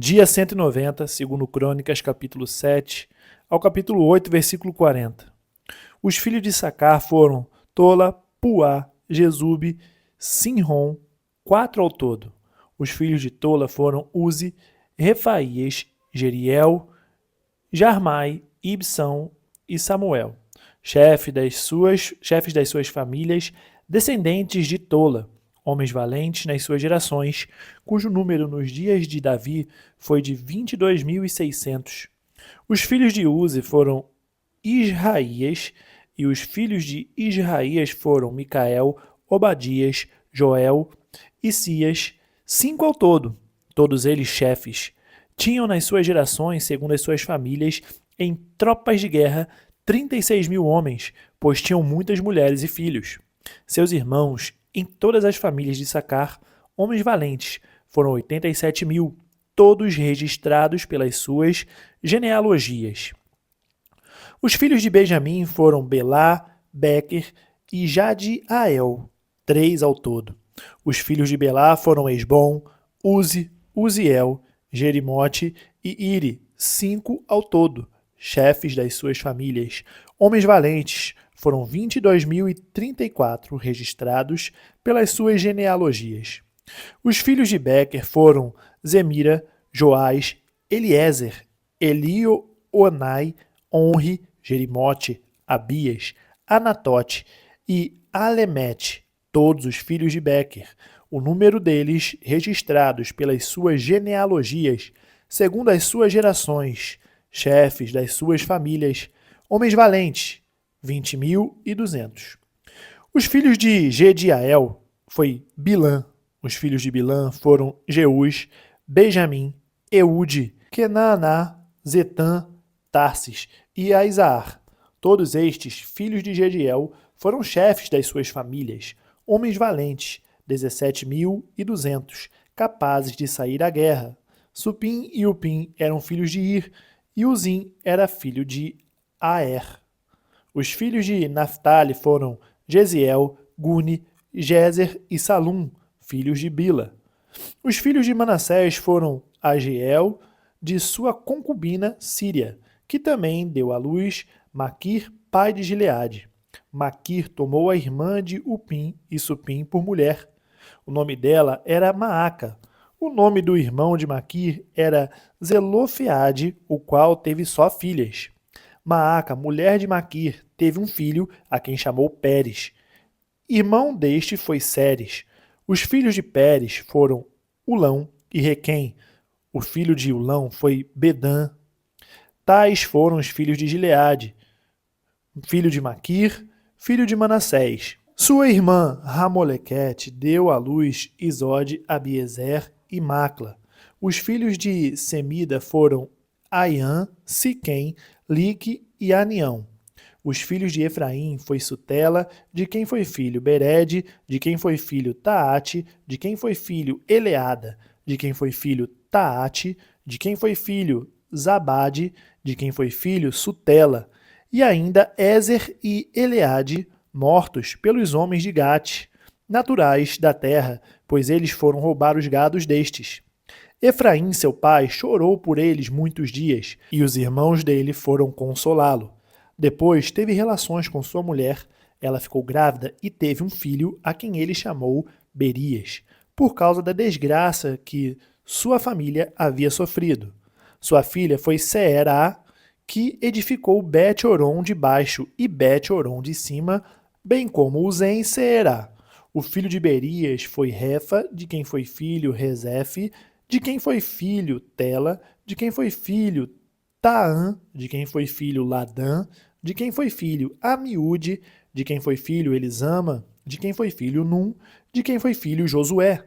Dia 190, segundo Crônicas, capítulo 7, ao capítulo 8, versículo 40. Os filhos de Issacar foram Tola, Puá, Jesube, Sinrom, 4 ao todo. Os filhos de Tola foram Uzi, Refaías, Jeriel, Jarmai, Ibsão e Samuel, chefes das suas famílias, descendentes de Tola, homens valentes nas suas gerações, cujo número nos dias de Davi foi de 22.600. Os filhos de Uzi foram Israías, e os filhos de Israías foram Micael, Obadias, Joel e Cias, 5 ao todo, todos eles chefes. Tinham nas suas gerações, segundo as suas famílias, em tropas de guerra, 36.000 homens, pois tinham muitas mulheres e filhos. Seus irmãos, em todas as famílias de Issacar, homens valentes, foram 87.000, todos registrados pelas suas genealogias. Os filhos de Benjamim foram Belá, Bequer e Jadiael, 3 ao todo. Os filhos de Belá foram Esbom, Uzi, Uziel, Jerimote e Iri, 5 ao todo, chefes das suas famílias. Homens valentes, foram 22.034 registrados pelas suas genealogias. Os filhos de Bequer foram Zemira, Joás, Eliezer, Elionai, Onri, Jerimote, Abias, Anatote e Alemete, todos os filhos de Bequer. O número deles, registrados pelas suas genealogias, segundo as suas gerações, chefes das suas famílias, homens valentes, 20.200. Os filhos de Gediael foi Bilã. Os filhos de Bilã foram Jeús, Benjamim, Eude, Kenaaná, Zetã, Tarsis e Aizaar. Todos estes, filhos de Gediel, foram chefes das suas famílias, homens valentes, 17.200, capazes de sair à guerra. Supim e Upim eram filhos de Ir, e Uzim era filho de Aer. Os filhos de Naphtali foram Jesiel, Guni, Jezer e Salum, filhos de Bila. Os filhos de Manassés foram Agiel, de sua concubina Síria, que também deu à luz Maquir, pai de Gileade. Maquir tomou a irmã de Upim e Supim por mulher. O nome dela era Maaca. O nome do irmão de Maquir era Zelofeade, o qual teve só filhas. Maaca, mulher de Maquir, teve um filho, a quem chamou Pérez. Irmão deste foi Seres. Os filhos de Pérez foram Ulão e Requém. O filho de Ulão foi Bedã. Tais foram os filhos de Gileade, filho de Maquir, filho de Manassés. Sua irmã Ramolequete deu à luz Isode, Abiezer e Macla. Os filhos de Semida foram Aiã, Siquém, Lique e Anião. Os filhos de Efraim foi Sutela, de quem foi filho Bered, de quem foi filho Taate, de quem foi filho Eleada, de quem foi filho Taate, de quem foi filho Zabade, de quem foi filho Sutela, e ainda Ezer e Eleade, mortos pelos homens de Gate, naturais da terra, pois eles foram roubar os gados destes. Efraim, seu pai, chorou por eles muitos dias, e os irmãos dele foram consolá-lo. Depois teve relações com sua mulher, ela ficou grávida e teve um filho, a quem ele chamou Berias, por causa da desgraça que sua família havia sofrido. Sua filha foi Seerá, que edificou Bet-Oron de baixo e Bet-Oron de cima, bem como Uzem e Seerá. O filho de Berias foi Refa, de quem foi filho Rezefe, de quem foi filho Tela, de quem foi filho Taã, de quem foi filho Ladã, de quem foi filho Amiúde, de quem foi filho Elisama, de quem foi filho Num, de quem foi filho Josué.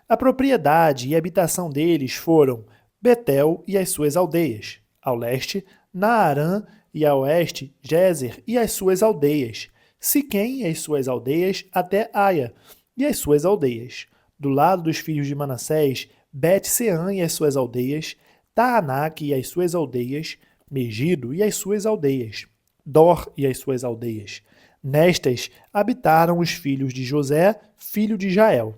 A propriedade e a habitação deles foram Betel e as suas aldeias, ao leste, Naarã, e a oeste, Jezer e as suas aldeias, Siquém e as suas aldeias, até Aia e as suas aldeias. Do lado dos filhos de Manassés, Bet-Seã e as suas aldeias, Taanac e as suas aldeias, Megido e as suas aldeias, Dor e as suas aldeias. Nestas habitaram os filhos de José, filho de Jael.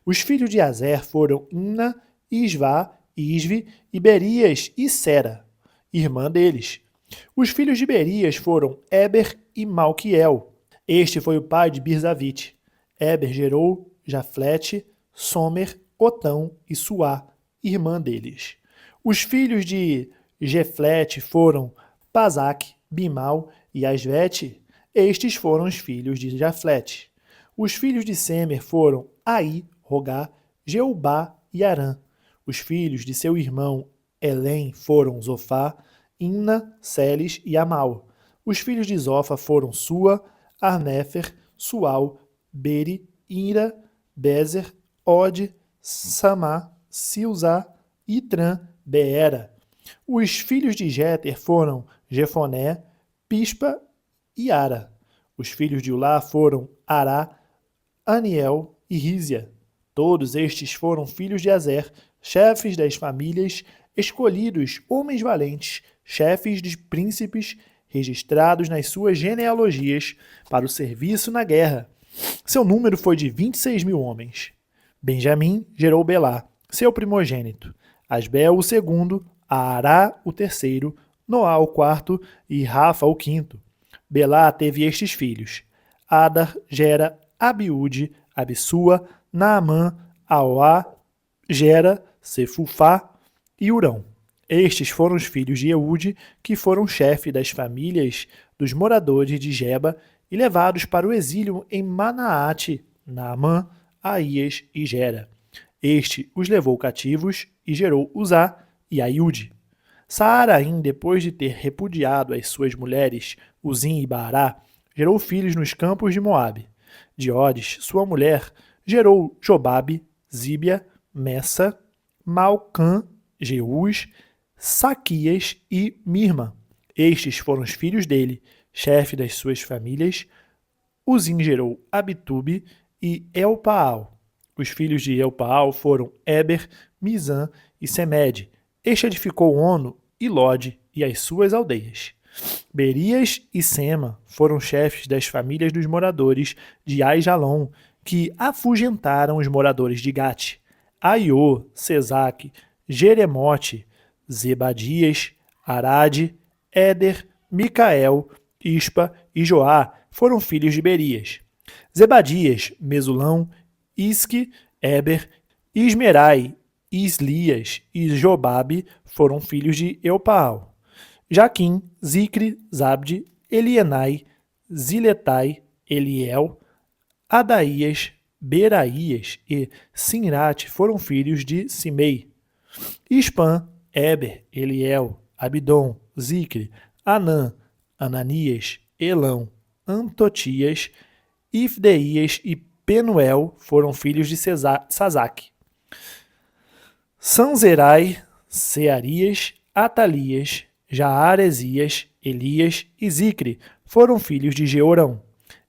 Os filhos de Azer foram Imna, Isvá, Isve e Berias e Sera, irmã deles. Os filhos de Berias foram Éber e Malquiel. Este foi o pai de Birzavite. Éber gerou Jaflete, Somer, Otão e Suá, irmã deles. Os filhos de Jeflete foram Pazaque, Bimal e Asvete. Estes foram os filhos de Jaflete. Os filhos de Semer foram Aí, Rogá, Jeubá e Arã. Os filhos de seu irmão Elém foram Zofá, Imna, Celes e Amal. Os filhos de Zofa foram Sua, Arnéfer, Sual, Beri, Ira, Bezer, Ode, Samá, Silzá, Itran, Beera. Os filhos de Jéter foram Jefoné, Pispa e Ara. Os filhos de Ulá foram Ará, Aniel e Rízia. Todos estes foram filhos de Azer, chefes das famílias, escolhidos homens valentes, chefes de príncipes, registrados nas suas genealogias para o serviço na guerra. Seu número foi de 26.000 homens. Benjamim gerou Belá, seu primogênito, Asbel o segundo, Aará o terceiro, Noá o quarto e Rafa o quinto. Belá teve estes filhos: Adar, Gera, Abiúde, Abissua, Naamã, Aoá, Gera, Sefufá e Urão. Estes foram os filhos de Eude, que foram chefe das famílias dos moradores de Geba e levados para o exílio em Manaate, Naamã, Aías e Gera. Este os levou cativos e gerou Uzá e Aiúde. Saaraim, depois de ter repudiado as suas mulheres, Uzim e Baará, gerou filhos nos campos de Moabe. De Odes, sua mulher, gerou Jobabe, Zíbia, Messa, Malcã, Jeús, Saquias e Mirma. Estes foram os filhos dele, chefe das suas famílias. Uzim gerou Abitube e Elpaal. Os filhos de Elpaal foram Éber, Mizã e Semede. Este edificou Ono e Lode e as suas aldeias. Berias e Sema foram chefes das famílias dos moradores de Aijalon, que afugentaram os moradores de Gate. Aiô, Sesaque, Jeremote, Zebadias, Arade, Éder, Micael, Ispa e Joá foram filhos de Berias. Zebadias, Mesulão, Isque, Éber, Ismerai, Islias e Jobabe foram filhos de Elpaal. Jaquim, Zicre, Zabde, Elienai, Ziletai, Eliel, Adaías, Beraías e Sinrate foram filhos de Simei. Ispan, Éber, Eliel, Abidom, Zicre, Anã, Ananias, Elão, Antotias, Ifdeias e Penuel foram filhos de Sazaque. Sanzerai, Searias, Atalias, Jaaresias, Elias e Zicre foram filhos de Jeorão.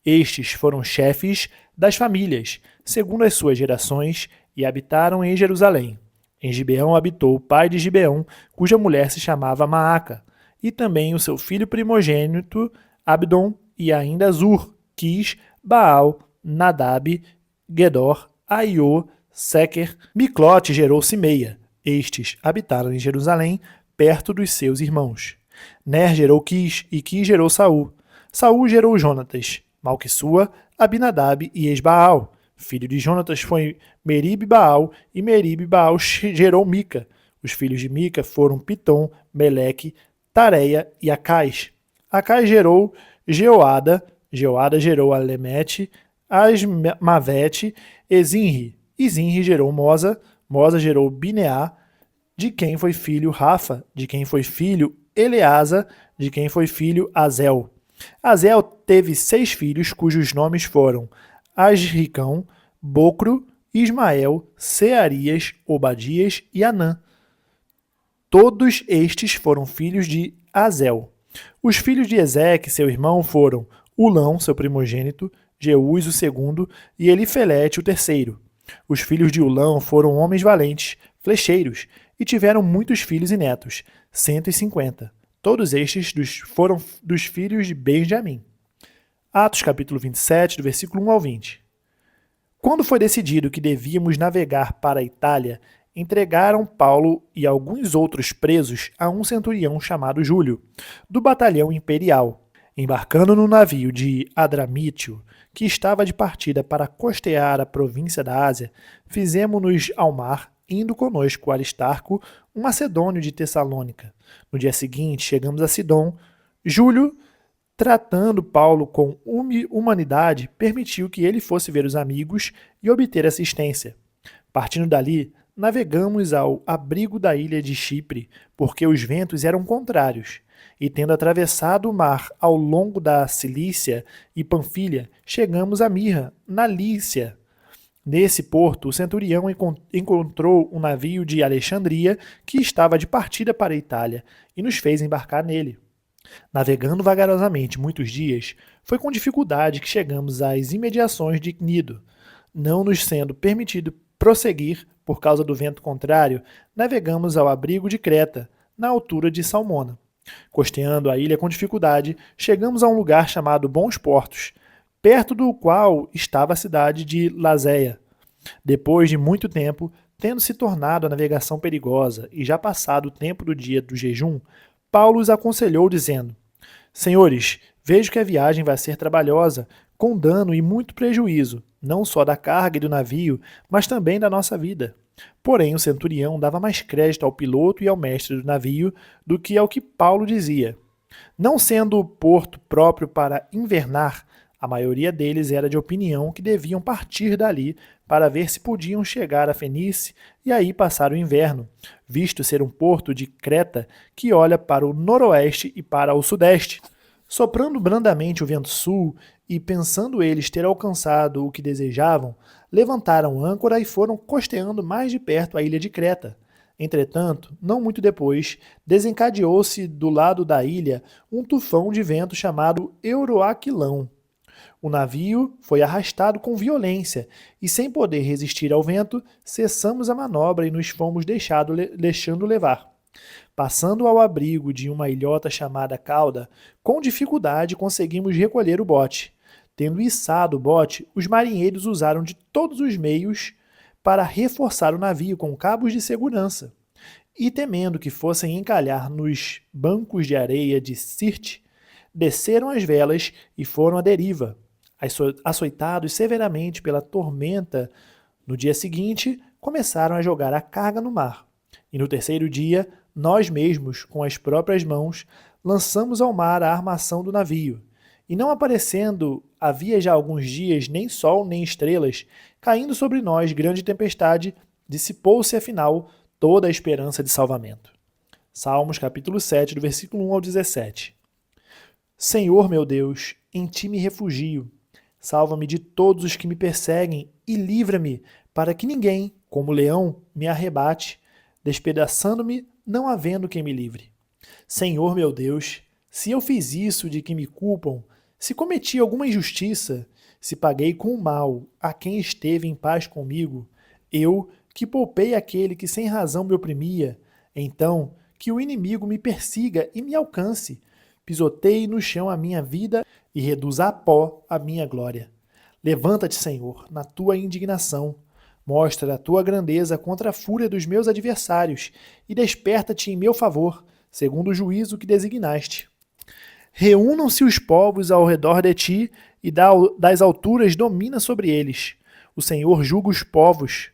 Estes foram chefes das famílias, segundo as suas gerações, e habitaram em Jerusalém. Em Gibeão habitou o pai de Gibeão, cuja mulher se chamava Maaca, e também o seu filho primogênito, Abdon, e ainda Zur, Quis, Baal, Nadab, Gedor, Aiô, Sequer. Miclote gerou Simeia. Estes habitaram em Jerusalém, perto dos seus irmãos. Ner gerou Quis, e Quis gerou Saul. Saul gerou Jonatas, Malquissua, Abinadab e Esbaal. Filho de Jonatas foi Merib-Baal, e Merib-Baal gerou Mica. Os filhos de Mica foram Pitom, Meleque, Tareia e Acais. Acais gerou Jeoada, Jeoada gerou Alemete, Asmavete e Zinri. E Zinri gerou Moza, Moza gerou Bineá, de quem foi filho Rafa, de quem foi filho Eleasa, de quem foi filho Azel. Azel teve 6 filhos, cujos nomes foram Asricão, Bocro, Ismael, Searias, Obadias e Anã. Todos estes foram filhos de Azel. Os filhos de Ezeque, seu irmão, foram Ulão, seu primogênito, Jeús, o segundo, e Elifelete, o terceiro. Os filhos de Ulão foram homens valentes, flecheiros, e tiveram muitos filhos e netos, 150. Todos estes foram dos filhos de Benjamim. Atos capítulo 27, do versículo 1 ao 20. Quando foi decidido que devíamos navegar para a Itália, entregaram Paulo e alguns outros presos a um centurião chamado Júlio, do batalhão imperial. Embarcando no navio de Adramítio, que estava de partida para costear a província da Ásia, fizemo-nos ao mar, indo conosco Aristarco, um macedônio de Tessalônica. No dia seguinte, chegamos a Sidom. Júlio, tratando Paulo com humanidade, permitiu que ele fosse ver os amigos e obter assistência. Partindo dali, navegamos ao abrigo da ilha de Chipre, porque os ventos eram contrários, e tendo atravessado o mar ao longo da Cilícia e Panfilha, chegamos a Mirra, na Lícia. Nesse porto, o centurião encontrou um navio de Alexandria que estava de partida para a Itália e nos fez embarcar nele. Navegando vagarosamente muitos dias, foi com dificuldade que chegamos às imediações de Cnido. Não nos sendo permitido prosseguir por causa do vento contrário, navegamos ao abrigo de Creta, na altura de Salmona. Costeando a ilha com dificuldade, chegamos a um lugar chamado Bons Portos, perto do qual estava a cidade de Lazéia. Depois de muito tempo, tendo se tornado a navegação perigosa e já passado o tempo do dia do jejum, Paulo os aconselhou, dizendo: Senhores, vejo que a viagem vai ser trabalhosa, com dano e muito prejuízo, não só da carga e do navio, mas também da nossa vida. Porém, o centurião dava mais crédito ao piloto e ao mestre do navio do que ao que Paulo dizia. Não sendo o porto próprio para invernar, a maioria deles era de opinião que deviam partir dali para ver se podiam chegar a Fenícia e aí passar o inverno, visto ser um porto de Creta que olha para o noroeste e para o sudeste. Soprando brandamente o vento sul e pensando eles ter alcançado o que desejavam, levantaram âncora e foram costeando mais de perto a ilha de Creta. Entretanto, não muito depois, desencadeou-se do lado da ilha um tufão de vento chamado Euroaquilão. O navio foi arrastado com violência e, sem poder resistir ao vento, cessamos a manobra e nos fomos deixando levar. Passando ao abrigo de uma ilhota chamada Cauda, com dificuldade conseguimos recolher o bote. Tendo içado o bote, os marinheiros usaram de todos os meios para reforçar o navio com cabos de segurança. E temendo que fossem encalhar nos bancos de areia de Sirte, desceram as velas e foram à deriva. Açoitados severamente pela tormenta, no dia seguinte, começaram a jogar a carga no mar. E no terceiro dia, nós mesmos, com as próprias mãos, lançamos ao mar a armação do navio. E não aparecendo havia já alguns dias nem sol nem estrelas, caindo sobre nós grande tempestade, dissipou-se afinal toda a esperança de salvamento. Salmos capítulo 7, do versículo 1 ao 17. Senhor meu Deus, em ti me refugio. Salva-me de todos os que me perseguem e livra-me, para que ninguém, como leão, me arrebate, despedaçando-me, não havendo quem me livre. Senhor meu Deus, se eu fiz isso de que me culpam, se cometi alguma injustiça, se paguei com o mal a quem esteve em paz comigo, eu, que poupei aquele que sem razão me oprimia, então que o inimigo me persiga e me alcance, pisoteie no chão a minha vida e reduza a pó a minha glória. Levanta-te, Senhor, na tua indignação. Mostra a tua grandeza contra a fúria dos meus adversários e desperta-te em meu favor, segundo o juízo que designaste. Reúnam-se os povos ao redor de ti e das alturas domina sobre eles. O Senhor julga os povos.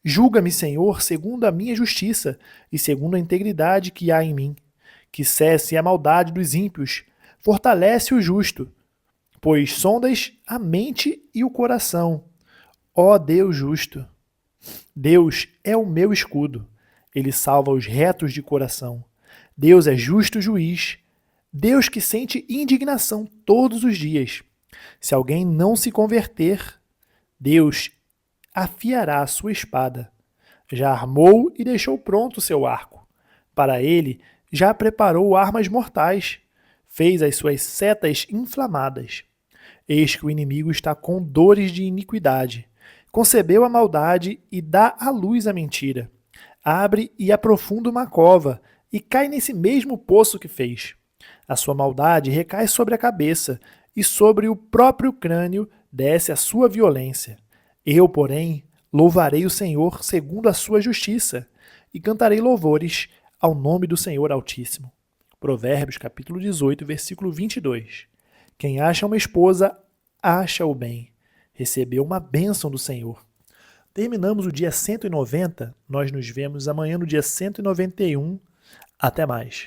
Julga-me, Senhor, segundo a minha justiça e segundo a integridade que há em mim. Que cesse a maldade dos ímpios. Fortalece o justo, pois sondas a mente e o coração. Ó Deus justo! Deus é o meu escudo. Ele salva os retos de coração. Deus é justo juiz. Deus que sente indignação todos os dias. Se alguém não se converter, Deus afiará a sua espada. Já armou e deixou pronto o seu arco. Para ele, já preparou armas mortais. Fez as suas setas inflamadas. Eis que o inimigo está com dores de iniquidade. Concebeu a maldade e dá à luz a mentira. Abre e aprofunda uma cova e cai nesse mesmo poço que fez. A sua maldade recai sobre a cabeça e sobre o próprio crânio desce a sua violência. Eu, porém, Louvarei o Senhor segundo a sua justiça e cantarei louvores ao nome do Senhor Altíssimo. Provérbios, capítulo 18, versículo 22. Quem acha uma esposa, acha o bem. Recebeu uma bênção do Senhor. Terminamos o dia 190, nós nos vemos amanhã no dia 191. Até mais.